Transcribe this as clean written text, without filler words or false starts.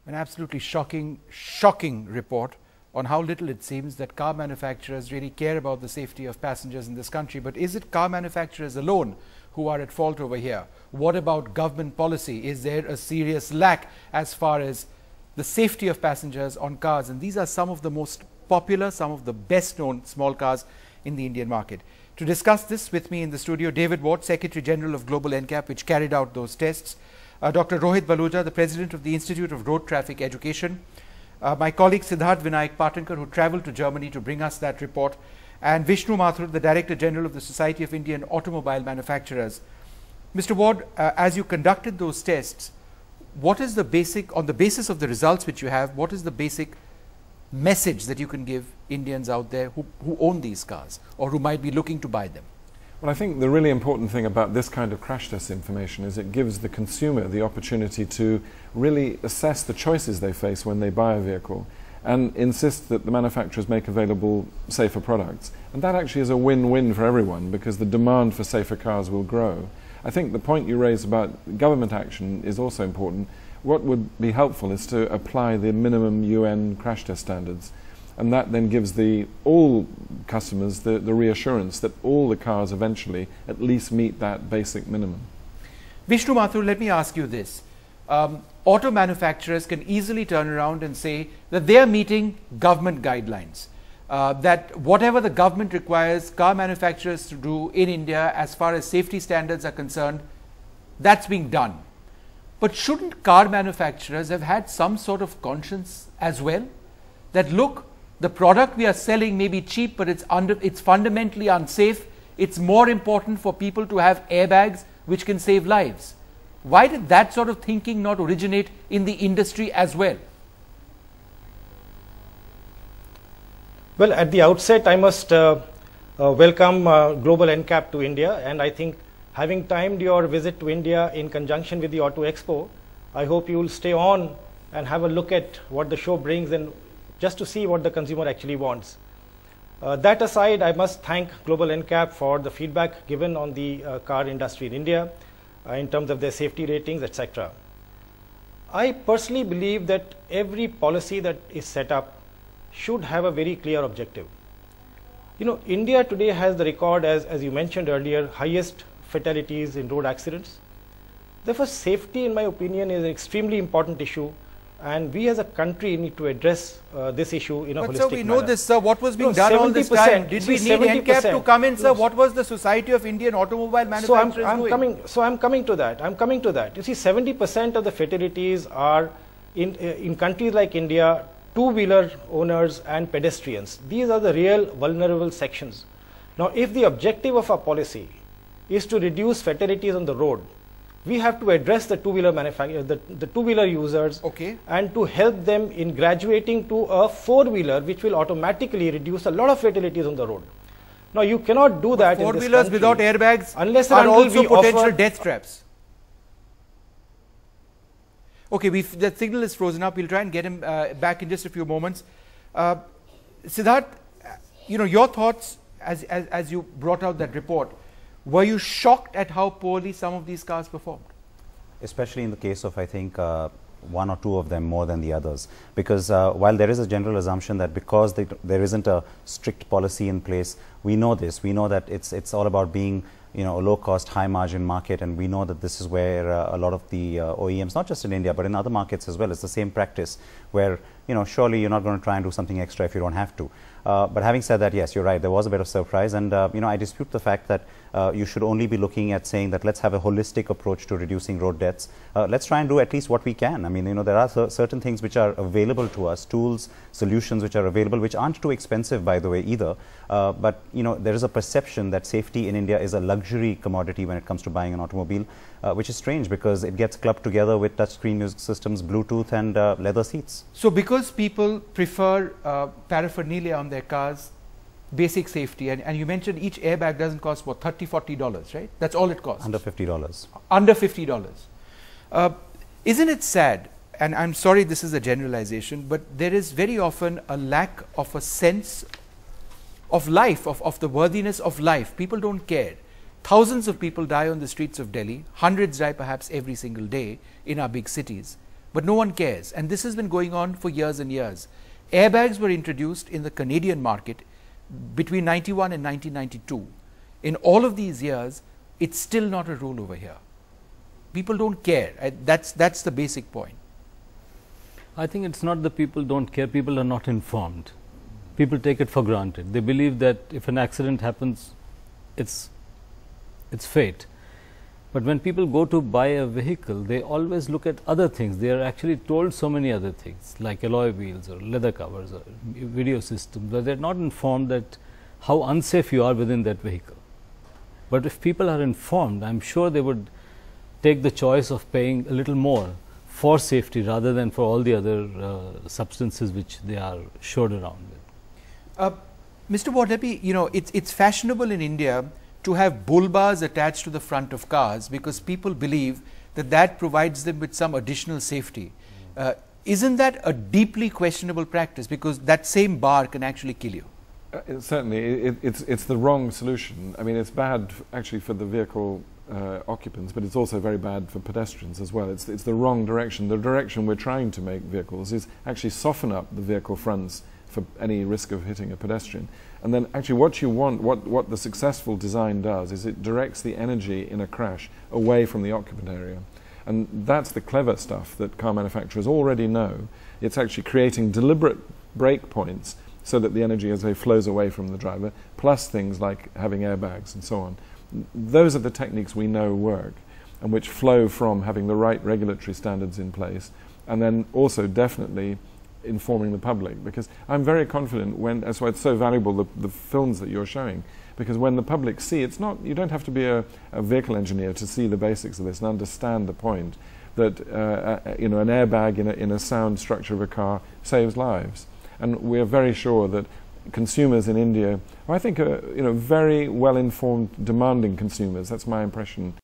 An absolutely shocking report on how little it seems that car manufacturers really care about the safety of passengers in this country. But is it car manufacturers alone who are at fault over here? What about government policy? Is there a serious lack as far as the safety of passengers on cars? And these are some of the most popular, some of the best known small cars in the Indian market. To discuss this with me in the studio, David Ward, Secretary General of Global NCap, which carried out those tests. Dr. Rohit Baluja, the President of the Institute of Road Traffic Education. My colleague Siddharth Vinayak Patankar, who travelled to Germany to bring us that report. And Vishnu Mathur, the Director General of the Society of Indian Automobile Manufacturers. Mr. Ward, as you conducted those tests, what is the basic, on the basis of the results which you have, what is the basic message that you can give Indians out there who own these cars or who might be looking to buy them? Well, I think the really important thing about this kind of crash test information is it gives the consumer the opportunity to really assess the choices they face when they buy a vehicle and insist that the manufacturers make available safer products. And that actually is a win-win for everyone because the demand for safer cars will grow. I think the point you raise about government action is also important. What would be helpful is to apply the minimum UN crash test standards. And that then gives all customers the reassurance that all the cars eventually at least meet that basic minimum. Vishnu Mathur, let me ask you this. Auto manufacturers can easily turn around and say that they are meeting government guidelines. That whatever the government requires car manufacturers to do in India as far as safety standards are concerned, that's being done. But shouldn't car manufacturers have had some sort of conscience as well? That look, the product we are selling may be cheap, but it's fundamentally unsafe. It's more important for people to have airbags which can save lives. Why did that sort of thinking not originate in the industry as well? Well, at the outset, I must welcome Global NCap to India, and I think having timed your visit to India in conjunction with the Auto Expo, I hope you will stay on and have a look at what the show brings and just to see what the consumer actually wants. That aside, I must thank Global NCap for the feedback given on the car industry in India in terms of their safety ratings, etc. I personally believe that every policy that is set up should have a very clear objective. You know, India today has the record, as you mentioned earlier, highest fatalities in road accidents. Therefore, safety, in my opinion, is an extremely important issue, and we as a country need to address this issue in a holistic manner. But sir, we know this, sir. What was being done all this time? Did we need NCAP to come in, sir? What was the Society of Indian Automobile Manufacturers doing? I'm coming to that. You see, 70% of the fatalities are in countries like India, two-wheeler owners and pedestrians. These are the real vulnerable sections. Now, if the objective of our policy is to reduce fatalities on the road, we have to address the two-wheeler the two-wheeler users, and to help them in graduating to a four-wheeler, which will automatically reduce a lot of fatalities on the road. Now, you cannot do that in this country. Four-wheelers without airbags unless are also potential death traps. Okay, that signal is frozen up. We'll try and get him back in just a few moments. Siddharth, you know, your thoughts as you brought out that report. Were you shocked at how poorly some of these cars performed? Especially in the case of, I think, one or two of them more than the others. Because while there is a general assumption that because there isn't a strict policy in place, we know this. We know that it's all about being, you know, a low-cost, high-margin market, and we know that this is where a lot of the OEMs, not just in India, but in other markets as well, it's the same practice where, you know, surely you're not going to try and do something extra if you don't have to. But having said that, yes, you're right, there was a bit of surprise, and you know, I dispute the fact that you should only be looking at saying that let's have a holistic approach to reducing road deaths. Let's try and do at least what we can. I mean, you know, there are certain things which are available to us, tools, solutions which are available, which aren't too expensive, by the way, either. But, you know, there is a perception that safety in India is a luxury commodity when it comes to buying an automobile, which is strange because it gets clubbed together with touchscreen music systems, Bluetooth and leather seats. So because people prefer paraphernalia on their cars, basic safety, and you mentioned each airbag doesn't cost what, $30, $40, right? That's all it costs. Under $50. Under $50. Isn't it sad, and I'm sorry this is a generalization, but there is very often a lack of a sense of life, of the worthiness of life. People don't care. Thousands of people die on the streets of Delhi. Hundreds die perhaps every single day in our big cities. but no one cares. And this has been going on for years and years. Airbags were introduced in the Canadian market between 91 and 1992. In all of these years, it's still not a rule over here. People don't care. That's the basic point. I think it's not that people don't care, people are not informed. People take it for granted. They believe that if an accident happens, it's fate. But when people go to buy a vehicle, they always look at other things. They are actually told so many other things, like alloy wheels or leather covers or video systems, but they're not informed that how unsafe you are within that vehicle. But if people are informed, I'm sure they would take the choice of paying a little more for safety rather than for all the other substances which they are showed around with. Mr. Wadlepi, you know, it's fashionable in India to have bull bars attached to the front of cars because people believe that that provides them with some additional safety. Isn't that a deeply questionable practice, because that same bar can actually kill you? Certainly, it's the wrong solution. I mean, it's bad actually for the vehicle occupants, but it's also very bad for pedestrians as well. It's the wrong direction. The direction we're trying to make vehicles is actually soften up the vehicle fronts for any risk of hitting a pedestrian. And then actually what you want, what the successful design does is it directs the energy in a crash away from the occupant area. And that's the clever stuff that car manufacturers already know. It's actually creating deliberate break points so that the energy, as they flows away from the driver, plus things like having airbags and so on. Those are the techniques we know work and which flow from having the right regulatory standards in place, and then also definitely informing the public, because I'm very confident that's why it's so valuable, the films that you're showing, because when the public see, it's not, you don't have to be a vehicle engineer to see the basics of this and understand the point that you know, an airbag in a sound structure of a car saves lives. And we're very sure that consumers in India, I think, are, you know, very well informed, demanding consumers. That's my impression.